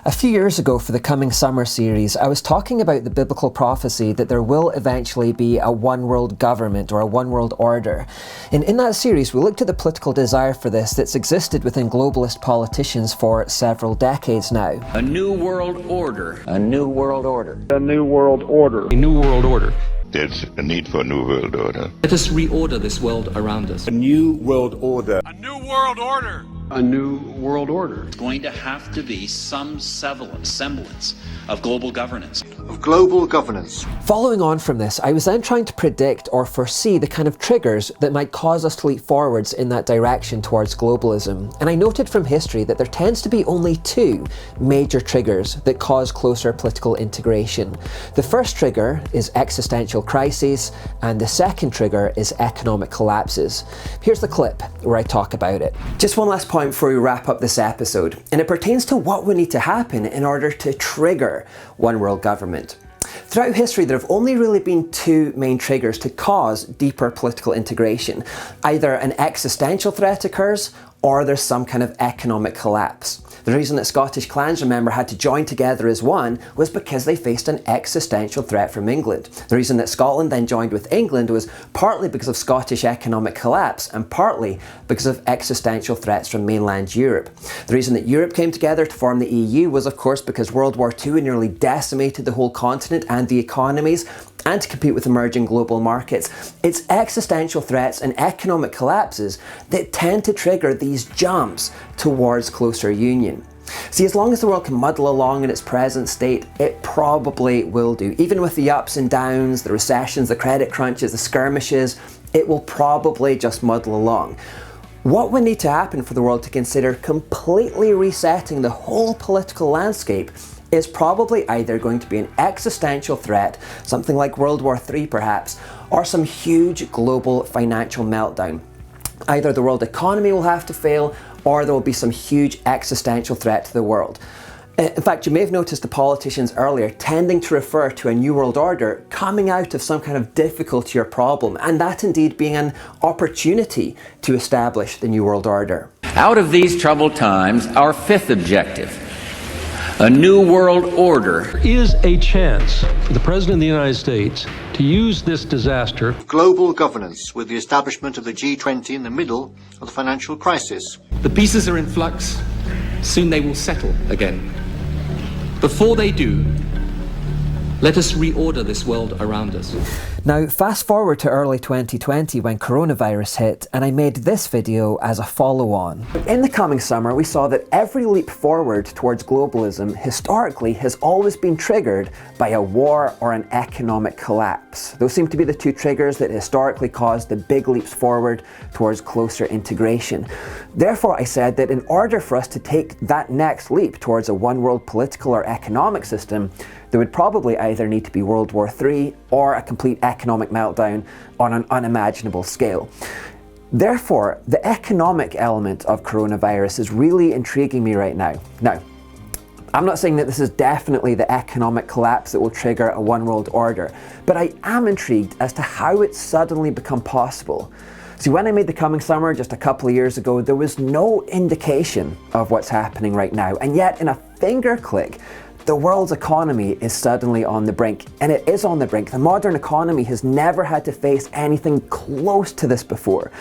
A few years ago for the Coming Summer series, I was talking about the biblical prophecy that there will eventually be a one world government or a one world order. And in that series, we looked at the political desire for this that's existed within globalist politicians for several decades now. A new world order. A new world order. A new world order. A new world order. There's a need for a new world order. Let us reorder this world around us. A new world order. A new world order. A new world order. It's going to have to be some semblance of global governance. Following on from this, I was then trying to predict or foresee the kind of triggers that might cause us to leap forwards in that direction towards globalism. And I noted from history that there tends to be only two major triggers that cause closer political integration. The first trigger is existential crises, and the second trigger is economic collapses. Here's the clip where I talk about it. Just one last point before we wrap up this episode, and it pertains to what would need to happen in order to trigger one world government. Throughout history, there have only really been two main triggers to cause deeper political integration. Either an existential threat occurs, or there's some kind of economic collapse. The reason that Scottish clans, remember, had to join together as one was because they faced an existential threat from England. The reason that Scotland then joined with England was partly because of Scottish economic collapse and partly because of existential threats from mainland Europe. The reason that Europe came together to form the EU was, of course, because World War II nearly decimated the whole continent and the economies, and to compete with emerging global markets. It's existential threats and economic collapses that tend to trigger these jumps towards closer union. See, as long as the world can muddle along in its present state, it probably will do. Even with the ups and downs, the recessions, the credit crunches, the skirmishes, it will probably just muddle along. What would need to happen for the world to consider completely resetting the whole political landscape is probably either going to be an existential threat, something like World War III perhaps, or some huge global financial meltdown. Either the world economy will have to fail, or there will be some huge existential threat to the world. In fact, you may have noticed the politicians earlier tending to refer to a new world order coming out of some kind of difficulty or problem, and that indeed being an opportunity to establish the new world order. Out of these troubled times, our fifth objective, a new world order. There is a chance for the President of the United States to use this disaster. Global governance with the establishment of the G20 in the middle of the financial crisis. The pieces are in flux. Soon they will settle again. Before they do, let us reorder this world around us. Now, fast forward to early 2020 when coronavirus hit, and I made this video as a follow-on. In the coming summer, we saw that every leap forward towards globalism historically has always been triggered by a war or an economic collapse. Those seem to be the two triggers that historically caused the big leaps forward towards closer integration. Therefore, I said that in order for us to take that next leap towards a one-world political or economic system, there would probably either need to be World War III or a complete economic meltdown on an unimaginable scale. Therefore, the economic element of coronavirus is really intriguing me right now. Now, I'm not saying that this is definitely the economic collapse that will trigger a one world order, but I am intrigued as to how it's suddenly become possible. See, when I made The Coming Summer just a couple of years ago, there was no indication of what's happening right now, and yet in a finger click, the world's economy is suddenly on the brink, and it is on the brink. The modern economy has never had to face anything close to this before.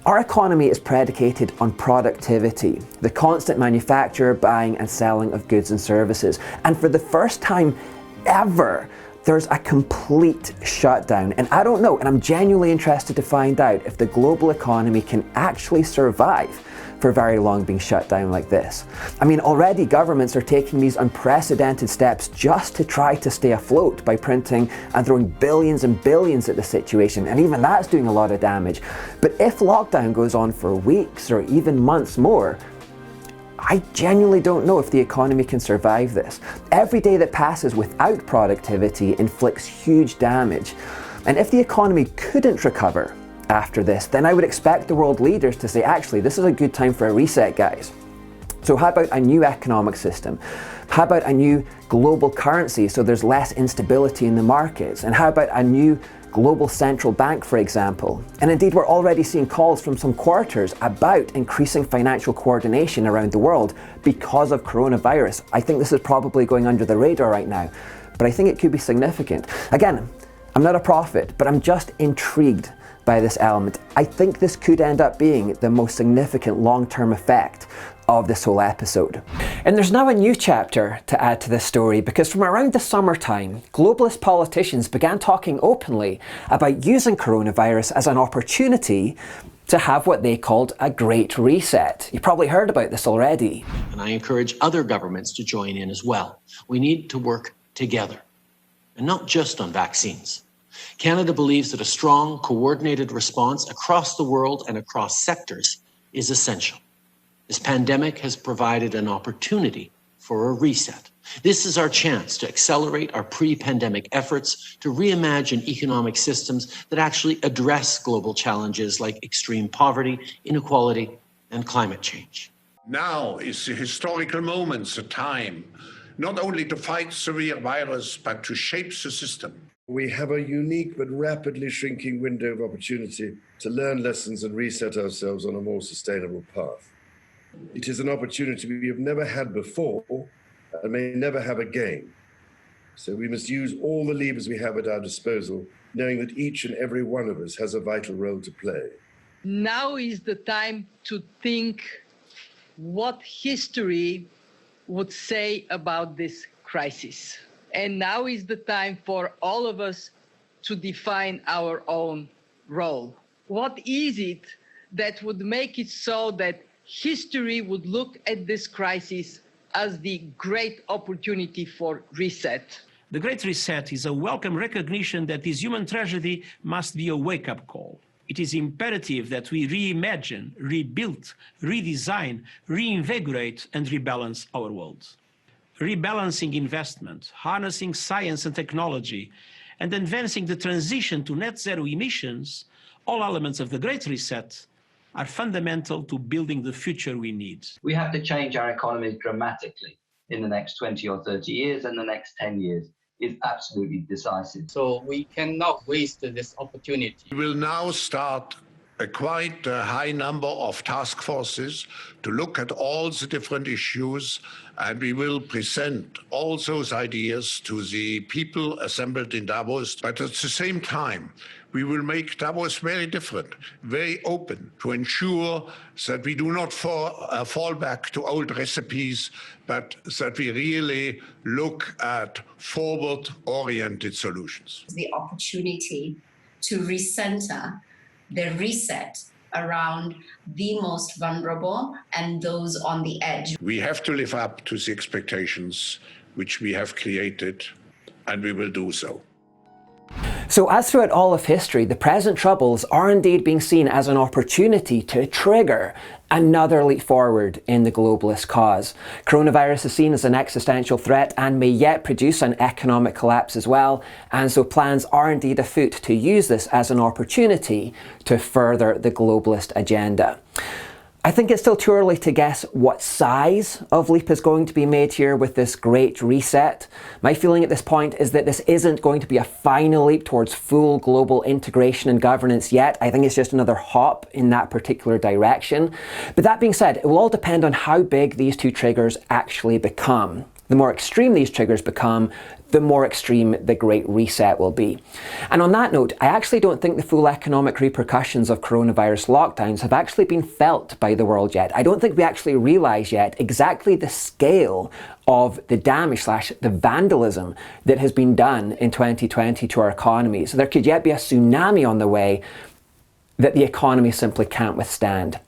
Our economy is predicated on productivity, the constant manufacture, buying and selling of goods and services. And for the first time ever, there's a complete shutdown. And I don't know, and I'm genuinely interested to find out if the global economy can actually survive for very long being shut down like this. I mean, already governments are taking these unprecedented steps just to try to stay afloat by printing and throwing billions and billions at the situation, and even that's doing a lot of damage. But if lockdown goes on for weeks or even months more, I genuinely don't know if the economy can survive this. Every day that passes without productivity inflicts huge damage. And if the economy couldn't recover after this, then I would expect the world leaders to say, actually, this is a good time for a reset, guys. So how about a new economic system? How about a new global currency so there's less instability in the markets? And how about a new global central bank, for example. And indeed, we're already seeing calls from some quarters about increasing financial coordination around the world because of coronavirus. I think this is probably going under the radar right now, but I think it could be significant. Again, I'm not a prophet, but I'm just intrigued by this element. I think this could end up being the most significant long-term effect of this whole episode. And there's now a new chapter to add to this story, because from around the summertime, globalist politicians began talking openly about using coronavirus as an opportunity to have what they called a great reset. You probably heard about this already. And I encourage other governments to join in as well. We need to work together, and not just on vaccines. Canada believes that a strong, coordinated response across the world and across sectors is essential. This pandemic has provided an opportunity for a reset. This is our chance to accelerate our pre-pandemic efforts to reimagine economic systems that actually address global challenges like extreme poverty, inequality, and climate change. Now is the historical moment, the time, not only to fight severe virus, but to shape the system. We have a unique but rapidly shrinking window of opportunity to learn lessons and reset ourselves on a more sustainable path. It is an opportunity we have never had before and may never have again. So we must use all the levers we have at our disposal, knowing that each and every one of us has a vital role to play. Now is the time to think what history would say about this crisis. And now is the time for all of us to define our own role. What is it that would make it so that history would look at this crisis as the great opportunity for reset? The Great Reset is a welcome recognition that this human tragedy must be a wake-up call. It is imperative that we reimagine, rebuild, redesign, reinvigorate, and rebalance our world. Rebalancing investment, harnessing science and technology, and advancing the transition to net zero emissions, all elements of the Great Reset, are fundamental to building the future we need. We have to change our economies dramatically in the next 20 or 30 years, and the next 10 years is absolutely decisive. So we cannot waste this opportunity. We will now start a quite high number of task forces to look at all the different issues, and we will present all those ideas to the people assembled in Davos. But at the same time, we will make Davos very different, very open, to ensure that we do not fall back to old recipes, but that we really look at forward-oriented solutions. The opportunity to recenter the reset around the most vulnerable and those on the edge. We have to live up to the expectations which we have created, and we will do so. So as throughout all of history, the present troubles are indeed being seen as an opportunity to trigger another leap forward in the globalist cause. Coronavirus is seen as an existential threat and may yet produce an economic collapse as well, and so plans are indeed afoot to use this as an opportunity to further the globalist agenda. I think it's still too early to guess what size of leap is going to be made here with this great reset. My feeling at this point is that this isn't going to be a final leap towards full global integration and governance yet. I think it's just another hop in that particular direction. But that being said, it will all depend on how big these two triggers actually become. The more extreme these triggers become, the more extreme the Great Reset will be. And on that note, I actually don't think the full economic repercussions of coronavirus lockdowns have actually been felt by the world yet. I don't think we actually realise yet exactly the scale of the damage / the vandalism that has been done in 2020 to our economy. So there could yet be a tsunami on the way that the economy simply can't withstand.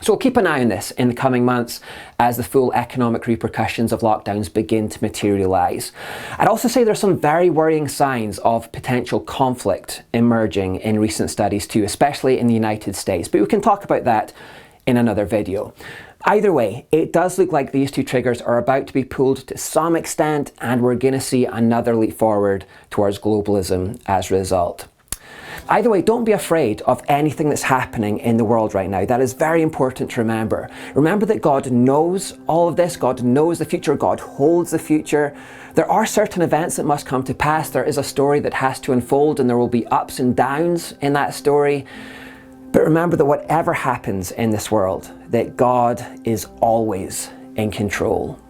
So we'll keep an eye on this in the coming months as the full economic repercussions of lockdowns begin to materialise. I'd also say there are some very worrying signs of potential conflict emerging in recent studies too, especially in the United States, but we can talk about that in another video. Either way, it does look like these two triggers are about to be pulled to some extent, and we're going to see another leap forward towards globalism as a result. Either way, don't be afraid of anything that's happening in the world right now. That is very important to remember. Remember that God knows all of this. God knows the future. God holds the future. There are certain events that must come to pass. There is a story that has to unfold, and there will be ups and downs in that story. But remember that whatever happens in this world, that God is always in control.